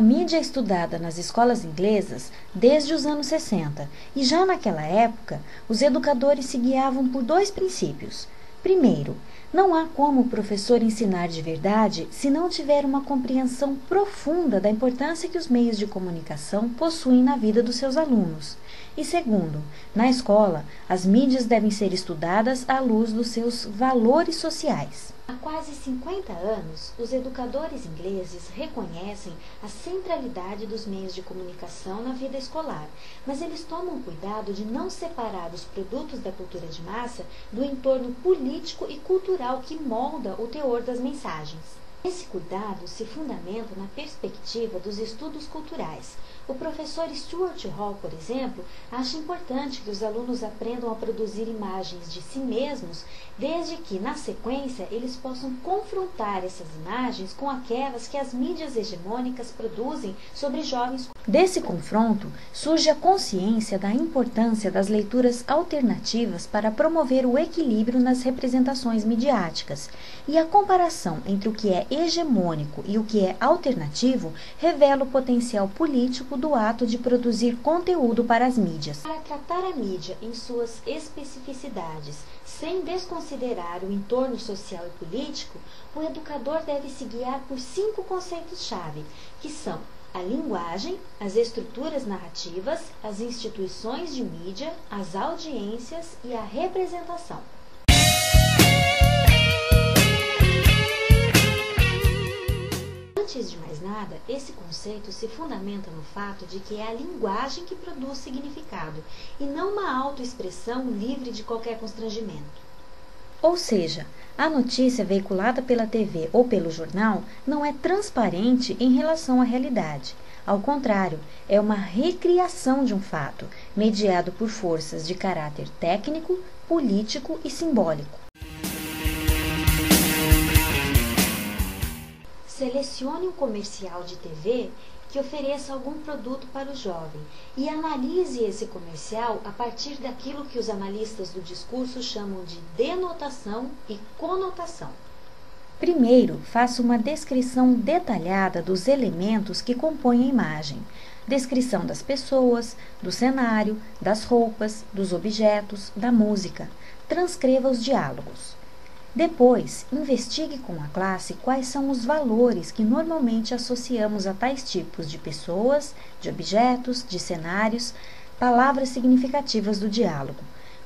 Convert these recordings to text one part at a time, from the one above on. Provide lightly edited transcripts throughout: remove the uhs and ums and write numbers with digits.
mídia é estudada nas escolas inglesas desde os anos 60, e já naquela época, os educadores se guiavam por dois princípios. Primeiro, não há como o professor ensinar de verdade se não tiver uma compreensão profunda da importância que os meios de comunicação possuem na vida dos seus alunos. E segundo, na escola, as mídias devem ser estudadas à luz dos seus valores sociais. Há quase 50 anos, os educadores ingleses reconhecem a centralidade dos meios de comunicação na vida escolar, mas eles tomam cuidado de não separar os produtos da cultura de massa do entorno político e cultural que molda o teor das mensagens. Esse cuidado se fundamenta na perspectiva dos estudos culturais. O professor Stuart Hall, por exemplo, acha importante que os alunos aprendam a produzir imagens de si mesmos, desde que, na sequência, eles possam confrontar essas imagens com aquelas que as mídias hegemônicas produzem sobre jovens. Desse confronto, surge a consciência da importância das leituras alternativas para promover o equilíbrio nas representações midiáticas, e a comparação entre o que é hegemônico e o que é alternativo revela o potencial político do ato de produzir conteúdo para as mídias. Para tratar a mídia em suas especificidades, sem desconsiderar o entorno social e político, o educador deve se guiar por 5 conceitos-chave, que são a linguagem, as estruturas narrativas, as instituições de mídia, as audiências e a representação. Antes de mais nada, esse conceito se fundamenta no fato de que é a linguagem que produz significado, e não uma autoexpressão livre de qualquer constrangimento. Ou seja, a notícia veiculada pela TV ou pelo jornal não é transparente em relação à realidade. Ao contrário, é uma recriação de um fato, mediado por forças de caráter técnico, político e simbólico. Selecione um comercial de TV que ofereça algum produto para o jovem e analise esse comercial a partir daquilo que os analistas do discurso chamam de denotação e conotação. Primeiro, faça uma descrição detalhada dos elementos que compõem a imagem. Descrição das pessoas, do cenário, das roupas, dos objetos, da música. Transcreva os diálogos. Depois, investigue com a classe quais são os valores que normalmente associamos a tais tipos de pessoas, de objetos, de cenários, palavras significativas do diálogo.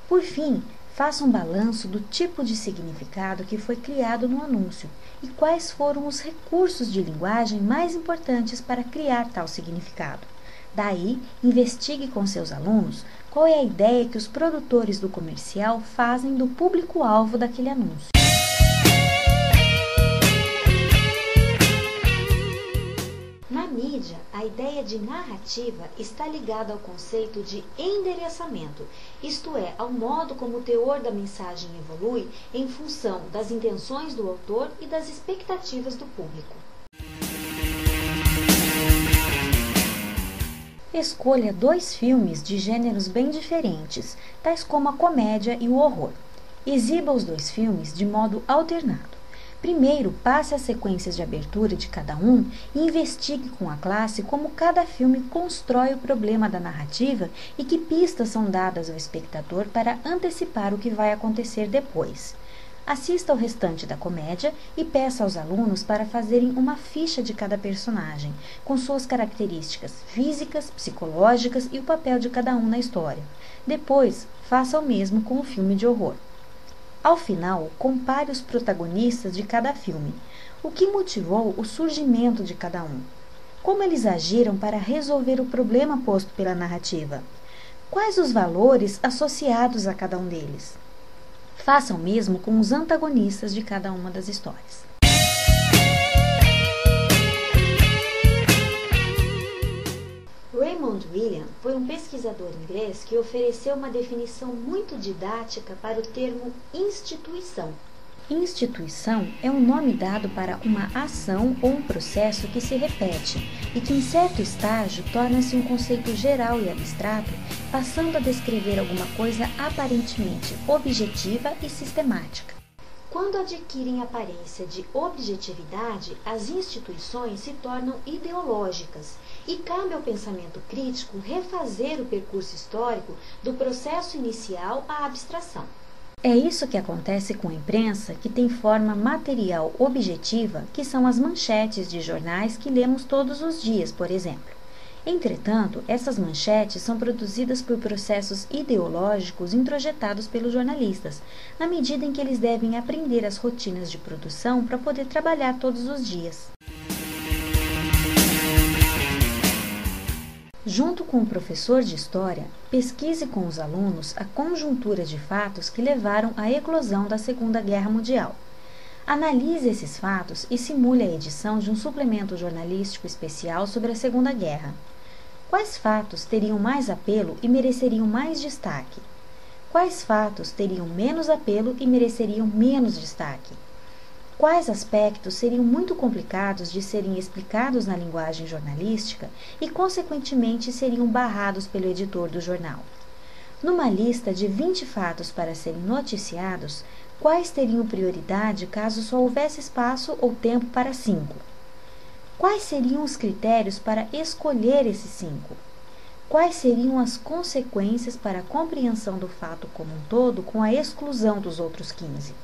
Por fim, faça um balanço do tipo de significado que foi criado no anúncio e quais foram os recursos de linguagem mais importantes para criar tal significado. Daí, investigue com seus alunos qual é a ideia que os produtores do comercial fazem do público-alvo daquele anúncio. Na mídia, a ideia de narrativa está ligada ao conceito de endereçamento, isto é, ao modo como o teor da mensagem evolui em função das intenções do autor e das expectativas do público. Escolha 2 filmes de gêneros bem diferentes, tais como a comédia e o horror. Exiba os 2 filmes de modo alternado. Primeiro, passe as sequências de abertura de cada um e investigue com a classe como cada filme constrói o problema da narrativa e que pistas são dadas ao espectador para antecipar o que vai acontecer depois. Assista ao restante da comédia e peça aos alunos para fazerem uma ficha de cada personagem, com suas características físicas, psicológicas e o papel de cada um na história. Depois, faça o mesmo com o filme de horror. Ao final, compare os protagonistas de cada filme. O que motivou o surgimento de cada um? Como eles agiram para resolver o problema posto pela narrativa? Quais os valores associados a cada um deles? Faça o mesmo com os antagonistas de cada uma das histórias. Raymond William foi um pesquisador inglês que ofereceu uma definição muito didática para o termo instituição. Instituição é um nome dado para uma ação ou um processo que se repete e que em certo estágio torna-se um conceito geral e abstrato, passando a descrever alguma coisa aparentemente objetiva e sistemática. Quando adquirem aparência de objetividade, as instituições se tornam ideológicas e cabe ao pensamento crítico refazer o percurso histórico do processo inicial à abstração. É isso que acontece com a imprensa, que tem forma material objetiva, que são as manchetes de jornais que lemos todos os dias, por exemplo. Entretanto, essas manchetes são produzidas por processos ideológicos introjetados pelos jornalistas, na medida em que eles devem aprender as rotinas de produção para poder trabalhar todos os dias. Junto com o professor de História, pesquise com os alunos a conjuntura de fatos que levaram à eclosão da Segunda Guerra Mundial. Analise esses fatos e simule a edição de um suplemento jornalístico especial sobre a Segunda Guerra. Quais fatos teriam mais apelo e mereceriam mais destaque? Quais fatos teriam menos apelo e mereceriam menos destaque? Quais aspectos seriam muito complicados de serem explicados na linguagem jornalística e, consequentemente, seriam barrados pelo editor do jornal? Numa lista de 20 fatos para serem noticiados, quais teriam prioridade caso só houvesse espaço ou tempo para 5? Quais seriam os critérios para escolher esses 5? Quais seriam as consequências para a compreensão do fato como um todo com a exclusão dos outros 15?